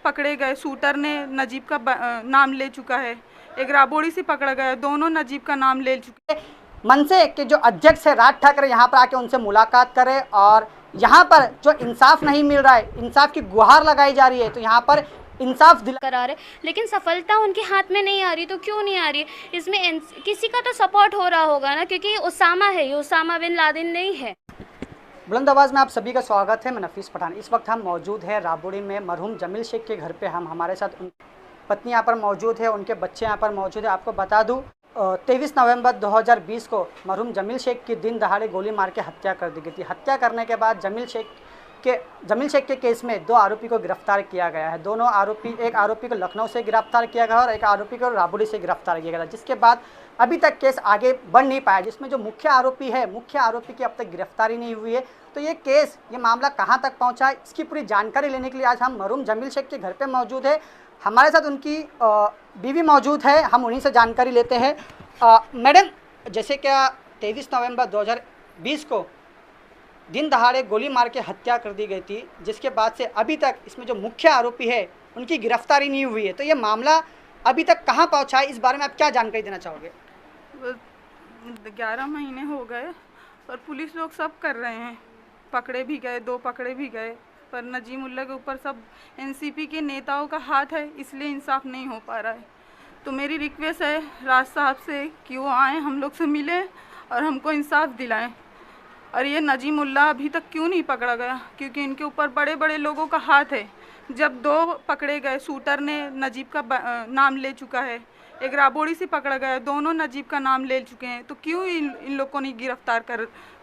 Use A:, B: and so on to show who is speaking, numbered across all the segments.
A: पकड़े गए, शूटर ने नजीब का नाम ले चुका है, एक राबोड़ी से पकड़ा गया, दोनों नजीब का नाम ले चुके हैं।
B: मनसे के जो अध्यक्ष है राज ठाकरे यहाँ पर आके उनसे मुलाकात करें और यहाँ पर जो इंसाफ नहीं मिल रहा है, इंसाफ की गुहार लगाई जा रही है, तो यहाँ पर इंसाफ
C: करा रहे, लेकिन सफलता उनके हाथ में नहीं आ रही। तो क्यों नहीं आ रही? इसमें किसी का तो सपोर्ट हो रहा होगा ना, क्योंकि उसामा है, ये उसामा बिन लादेन नहीं है।
B: बुलंद आवाज़ में आप सभी का स्वागत है। मैं नफीस पठान। इस वक्त हम मौजूद हैं राबोड़ी में मरहूम जमील शेख के घर पे। हमारे साथ पत्नी यहाँ पर मौजूद है, उनके बच्चे यहाँ पर मौजूद है। आपको बता दूँ 23 नवंबर 2020 को मरहूम जमील शेख की दिन दहाड़े गोली मार के हत्या कर दी गई थी। हत्या करने के बाद जमील शेख के केस में 2 आरोपी को गिरफ्तार किया गया है। दोनों आरोपी, एक आरोपी को लखनऊ से गिरफ्तार किया गया और एक आरोपी को राबोड़ी से गिरफ्तार किया गया, जिसके बाद अभी तक केस आगे बढ़ नहीं पाया, जिसमें जो मुख्य आरोपी की अब तक गिरफ्तारी नहीं हुई है। तो ये मामला कहाँ तक पहुँचा है, इसकी पूरी जानकारी लेने के लिए आज हम मरहूम जमील शेख के घर पर मौजूद है। हमारे साथ उनकी बीवी मौजूद है, हम उन्हीं से जानकारी लेते हैं। मैडम, जैसे क्या 23 नवंबर 2020 को दिन दहाड़े गोली मार के हत्या कर दी गई थी, जिसके बाद से अभी तक इसमें जो मुख्य आरोपी है उनकी गिरफ्तारी नहीं हुई है, तो ये मामला अभी तक कहाँ पहुँचा है, इस बारे में आप क्या जानकारी देना चाहोगे?
A: 11 महीने हो गए और पुलिस लोग सब कर रहे हैं, पकड़े भी गए, 2 पकड़े भी गए, पर नजीमुल्लाह के ऊपर सब एनसीपी के नेताओं का हाथ है, इसलिए इंसाफ नहीं हो पा रहा है। तो मेरी रिक्वेस्ट है राज साहब से कि वो आएँ, हम लोग से मिलें और हमको इंसाफ दिलाएं। और ये नजीमुल्लाह अभी तक क्यों नहीं पकड़ा गया? क्योंकि इनके ऊपर बड़े बड़े लोगों का हाथ है। जब 2 पकड़े गए, शूटर ने नजीब का नाम ले चुका है, एक राबोड़ी से पकड़ा गया, दोनों नजीब का नाम ले चुके हैं, तो क्यों इन लोग को नहीं गिरफ्तार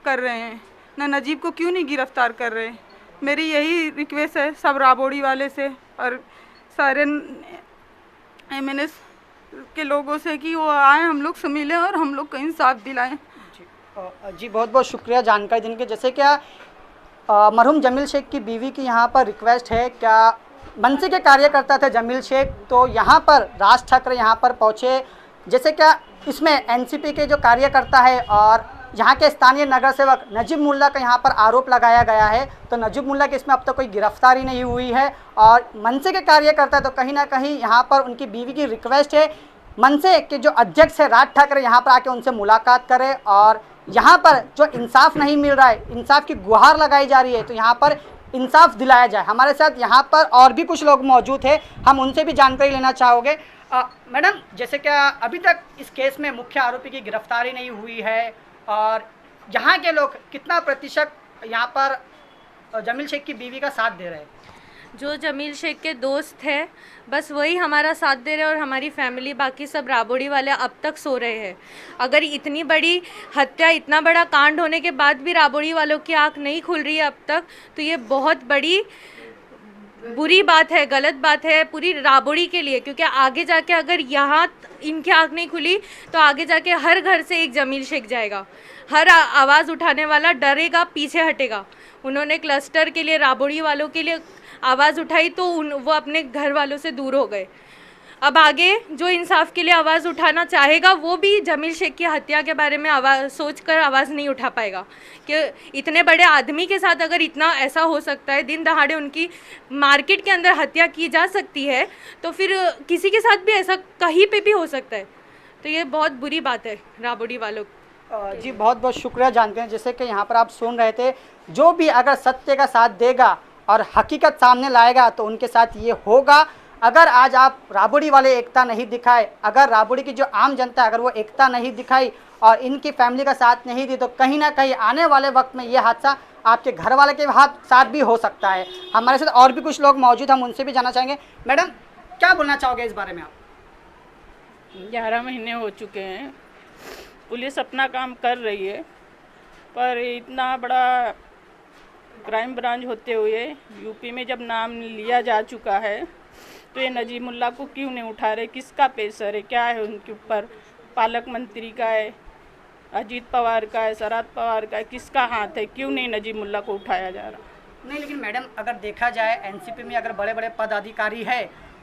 A: कर रहे हैं? ना नजीब को क्यों नहीं गिरफ्तार कर रहे हैं? मेरी यही रिक्वेस्ट है सब राबोड़ी वाले से और सारे MNS के लोगों से कि वो आए, हम लोग से मिलें और हम लोग को इंसाफ दिलाएं।
B: जी बहुत बहुत शुक्रिया जानकारी देने के। जैसे क्या मरहूम जमील शेख की बीवी की यहाँ पर रिक्वेस्ट है, क्या मनसे के कार्यकर्ता थे जमील शेख, तो यहाँ पर राज ठाकरे यहाँ पर पहुँचे। जैसे क्या इसमें एनसीपी के जो कार्यकर्ता है और यहाँ के स्थानीय नगर सेवक नजीब मुल्ला का यहाँ पर आरोप लगाया गया है, तो नजीब मुल्ला की इसमें अब तक कोई गिरफ्तारी नहीं हुई है। और मनसे के कार्यकर्ता तो कहीं ना कहीं यहाँ पर उनकी बीवी की रिक्वेस्ट है मनसे के जो अध्यक्ष है राज ठाकरे यहाँ पर आके उनसे मुलाकात करें और यहाँ पर जो इंसाफ नहीं मिल रहा है, इंसाफ की गुहार लगाई जा रही है, तो यहाँ पर इंसाफ दिलाया जाए। हमारे साथ यहाँ पर और भी कुछ लोग मौजूद हैं, हम उनसे भी जानकारी लेना चाहोगे। मैडम, जैसे क्या अभी तक इस केस में मुख्य आरोपी की गिरफ्तारी नहीं हुई है और यहाँ के लोग कितना प्रतिशत यहाँ पर जमील शेख की बीवी का साथ दे रहे हैं?
D: जो जमील शेख के दोस्त हैं बस वही हमारा साथ दे रहे हैं और हमारी फैमिली, बाकी सब राबोड़ी वाले अब तक सो रहे हैं। अगर इतनी बड़ी हत्या, इतना बड़ा कांड होने के बाद भी राबोड़ी वालों की आंख नहीं खुल रही है अब तक, तो ये बहुत बड़ी बुरी बात है, गलत बात है पूरी राबोड़ी के लिए। क्योंकि आगे जाके अगर यहाँ इनकी आंख नहीं खुली तो आगे जाके हर घर से एक जमील शेख जाएगा, हर आवाज़ उठाने वाला डरेगा, पीछे हटेगा। उन्होंने क्लस्टर के लिए, राबोड़ी वालों के लिए आवाज़ उठाई तो वो अपने घर वालों से दूर हो गए। अब आगे जो इंसाफ के लिए आवाज़ उठाना चाहेगा वो भी जमील शेख की हत्या के बारे में सोचकर आवाज़ नहीं उठा पाएगा कि इतने बड़े आदमी के साथ अगर इतना ऐसा हो सकता है, दिन दहाड़े उनकी मार्केट के अंदर हत्या की जा सकती है, तो फिर किसी के साथ भी ऐसा कहीं पे भी हो सकता है। तो ये बहुत बुरी बात है राबोड़ी वालों।
B: जी बहुत बहुत शुक्रिया जानते हैं। जैसे कि यहाँ पर आप सुन रहे थे, जो भी अगर सत्य का साथ देगा और हकीकत सामने लाएगा तो उनके साथ ये होगा। अगर आज आप राबोड़ी वाले एकता नहीं दिखाए, अगर राबोड़ी की जो आम जनता है अगर वो एकता नहीं दिखाई और इनकी फैमिली का साथ नहीं दी, तो कहीं ना कहीं आने वाले वक्त में ये हादसा आपके घर वाले के साथ भी हो सकता है। हमारे साथ और भी कुछ लोग मौजूद, हम उनसे भी जानना चाहेंगे। मैडम, क्या बोलना चाहोगे इस बारे में आप?
E: 11 महीने हो चुके हैं, पुलिस अपना काम कर रही है, पर इतना बड़ा क्राइम ब्रांच होते हुए यूपी में जब नाम लिया जा चुका है तो ये नजीमुल्लाह को क्यों नहीं उठा रहे? किसका प्रेशर है? क्या है उनके ऊपर? पालक मंत्री का है, अजीत पवार का है, शरद पवार का है, किसका हाथ है? क्यों नहीं नजीमुल्लाह को उठाया जा रहा?
B: नहीं, लेकिन मैडम अगर देखा जाए एनसीपी में अगर बड़े बड़े पदाधिकारी है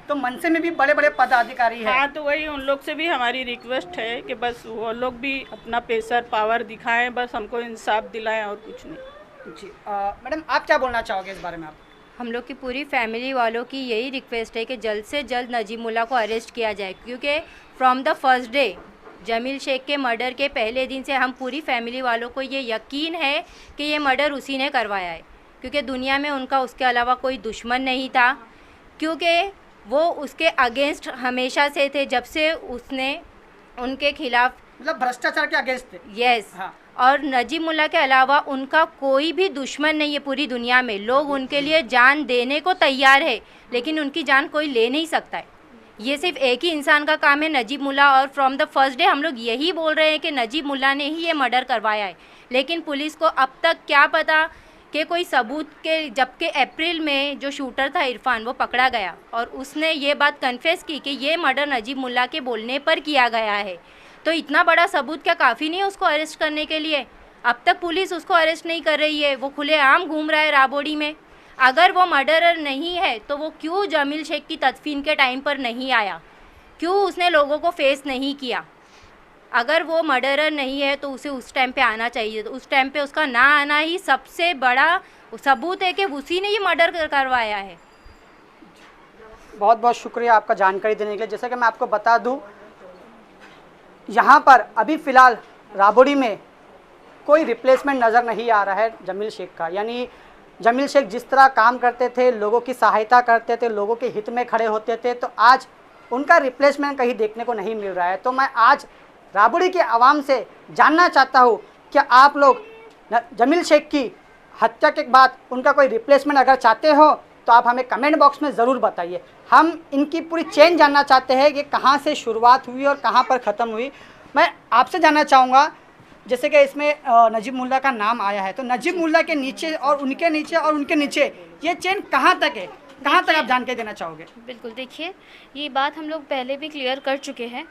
B: तो मनसे में भी बड़े बड़े पदाधिकारी है।
E: हाँ, तो वही उन लोग से भी हमारी रिक्वेस्ट है कि बस वो लोग भी अपना प्रेशर पावर दिखाएं, बस हमको इंसाफ दिलाएं और कुछ नहीं।
B: जी मैडम, आप क्या बोलना चाहोगे इस बारे में आप?
F: हम लोग की पूरी फैमिली वालों की यही रिक्वेस्ट है कि जल्द से जल्द नजीब मुल्ला को अरेस्ट किया जाए, क्योंकि from the first day Jamil Shaikh के मर्डर के पहले दिन से हम पूरी फैमिली वालों को ये यकीन है कि ये मर्डर उसी ने करवाया है, क्योंकि दुनिया में उनका उसके अलावा कोई दुश्मन नहीं था, क्योंकि वो उसके अगेंस्ट हमेशा से थे जब से उसने उनके खिलाफ
B: मतलब भ्रष्टाचार के अगेंस्ट थे।
F: यस
B: हाँ।
F: और नजीब मुल्ला के अलावा उनका कोई भी दुश्मन नहीं है पूरी दुनिया में। लोग उनके लिए जान देने को तैयार है, लेकिन उनकी जान कोई ले नहीं सकता है। ये सिर्फ एक ही इंसान का काम है, नजीब मुल्ला। और फ्रॉम द फर्स्ट डे हम लोग यही बोल रहे हैं कि नजीब मुल्ला ने ही ये मर्डर करवाया है, लेकिन पुलिस को अब तक क्या पता कि कोई सबूत के, जबकि अप्रैल में जो शूटर था इरफान वो पकड़ा गया और उसने ये बात कन्फेस की कि ये मर्डर नजीब मुल्ला के बोलने पर किया गया है। तो इतना बड़ा सबूत क्या काफ़ी नहीं है उसको अरेस्ट करने के लिए? अब तक पुलिस उसको अरेस्ट नहीं कर रही है, वो खुलेआम घूम रहा है राबोडी में। अगर वो मर्डरर नहीं है तो वो क्यों जमील शेख की तदफीन के टाइम पर नहीं आया, क्यों उसने लोगों को फेस नहीं किया? अगर वो मर्डरर नहीं है तो उसे उस टाइम पे आना चाहिए। तो उस टाइम पे उसका ना आना ही सबसे बड़ा सबूत है कि उसी ने ये मर्डर करवाया है।
B: बहुत बहुत शुक्रिया आपका जानकारी देने के लिए। जैसा कि मैं आपको बता दूं, यहाँ पर अभी फ़िलहाल राबोडी में कोई रिप्लेसमेंट नज़र नहीं आ रहा है जमील शेख का। यानी जमील शेख जिस तरह काम करते थे, लोगों की सहायता करते थे, लोगों के हित में खड़े होते थे, तो आज उनका रिप्लेसमेंट कहीं देखने को नहीं मिल रहा है। तो मैं आज राबोडी के आवाम से जानना चाहता हूँ कि आप लोग जमील शेख की हत्या के बाद उनका कोई रिप्लेसमेंट अगर चाहते हो तो आप हमें कमेंट बॉक्स में ज़रूर बताइए। हम इनकी पूरी चेन जानना चाहते हैं कि कहाँ से शुरुआत हुई और कहाँ पर ख़त्म हुई। मैं आपसे जानना चाहूँगा, जैसे कि इसमें नजीब मुल्ला का नाम आया है, तो नजीब मुल्ला के नीचे और उनके नीचे और उनके नीचे ये चेन कहाँ तक है, कहाँ तक आप जानकारी देना चाहोगे?
C: बिल्कुल, देखिए ये बात हम लोग पहले भी क्लियर कर चुके हैं।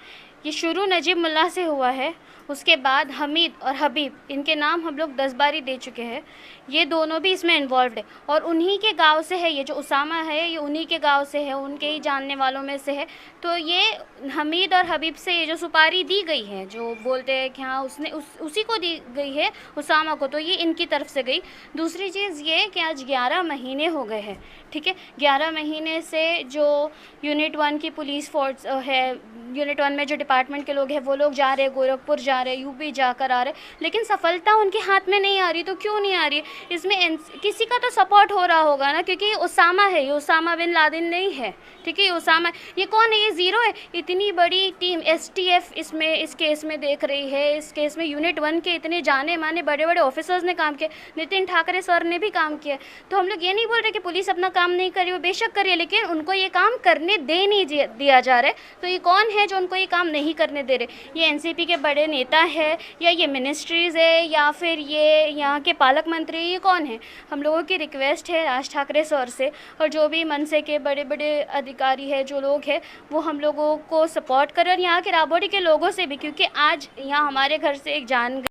C: ये शुरू नजीब मुल्ला से हुआ है, उसके बाद हमीद और हबीब, इनके नाम हम लोग 10 बार ही दे चुके हैं। ये दोनों भी इसमें इन्वॉल्व है और उन्हीं के गांव से है। ये जो उसामा है ये उन्हीं के गांव से है, उनके ही जानने वालों में से है। तो ये हमीद और हबीब से ये जो सुपारी दी गई है, जो बोलते हैं कि हाँ उसने उसी को दी गई है उसामा को, तो ये इनकी तरफ से गई। दूसरी चीज़ ये कि आज 11 महीने हो गए हैं, ठीक है। 11 महीने से जो यूनिट 1 की पुलिस फोर्स है, यूनिट 1 में जो डिपार्टमेंट के लोग हैं वो लोग जा रहे हैं, गोरखपुर जा रहे हैं, यूपी जाकर आ रहे, लेकिन सफलता उनके हाथ में नहीं आ रही। तो क्यों नहीं आ रही है? इसमें किसी का तो सपोर्ट हो रहा होगा ना, क्योंकि ये उसामा है, ये उसामा बिन लादेन नहीं है, ठीक है। ये उसामा, ये कौन है? ये ज़ीरो है। इतनी बड़ी टीम STF इसमें इस केस में देख रही है। इस केस में यूनिट 1 के इतने जाने माने बड़े बड़े ऑफिसर्स ने काम किया, नितिन ठाकरे सर ने भी काम किया। तो हम लोग ये नहीं बोल रहे कि पुलिस अपना काम नहीं कर रही, वो बेशक करिए, लेकिन उनको ये काम करने दे नहीं दिया जा रहा है। तो ये कौन है जो उनको ये काम नहीं करने दे रहे? ये NCP के बड़े नेता है, या ये मिनिस्ट्रीज़ है, या फिर ये यहाँ के पालक मंत्री, ये कौन है? हम लोगों की रिक्वेस्ट है राज ठाकरे सर से और जो भी मनसे के बड़े बड़े अधिकारी है, जो लोग हैं, वो हम लोगों को सपोर्ट करें और यहाँ के राबोडी के लोगों से भी, क्योंकि आज यहाँ हमारे घर से एक जान गई,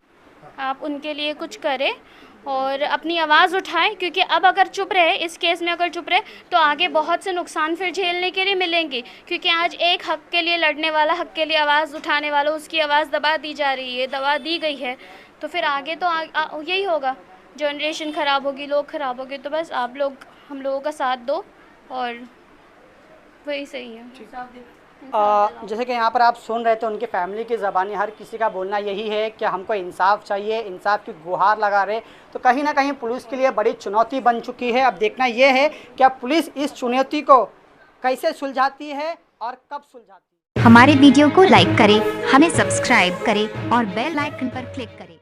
C: आप उनके लिए कुछ करें और अपनी आवाज़ उठाएं, क्योंकि अब अगर चुप रहे, इस केस में अगर चुप रहे तो आगे बहुत से नुकसान फिर झेलने के लिए मिलेंगे। क्योंकि आज एक हक के लिए लड़ने वाला, हक के लिए आवाज़ उठाने वाला, उसकी आवाज़ दबा दी जा रही है, दबा दी गई है। तो फिर आगे तो यही होगा, जनरेशन ख़राब होगी, लोग ख़राब होंगे। तो बस आप लोग हम लोगों का साथ दो और वही सही है।
B: जैसे कि यहाँ पर आप सुन रहे थे उनकी फैमिली की ज़बानी, हर किसी का बोलना यही है कि हमको इंसाफ चाहिए, इंसाफ की गुहार लगा रहे। तो कहीं ना कहीं पुलिस के लिए बड़ी चुनौती बन चुकी है। अब देखना ये है कि अब पुलिस इस चुनौती को कैसे सुलझाती है और कब सुलझाती है।
G: हमारे वीडियो को लाइक करें, हमें सब्सक्राइब करें और बेल आइकन पर क्लिक करें।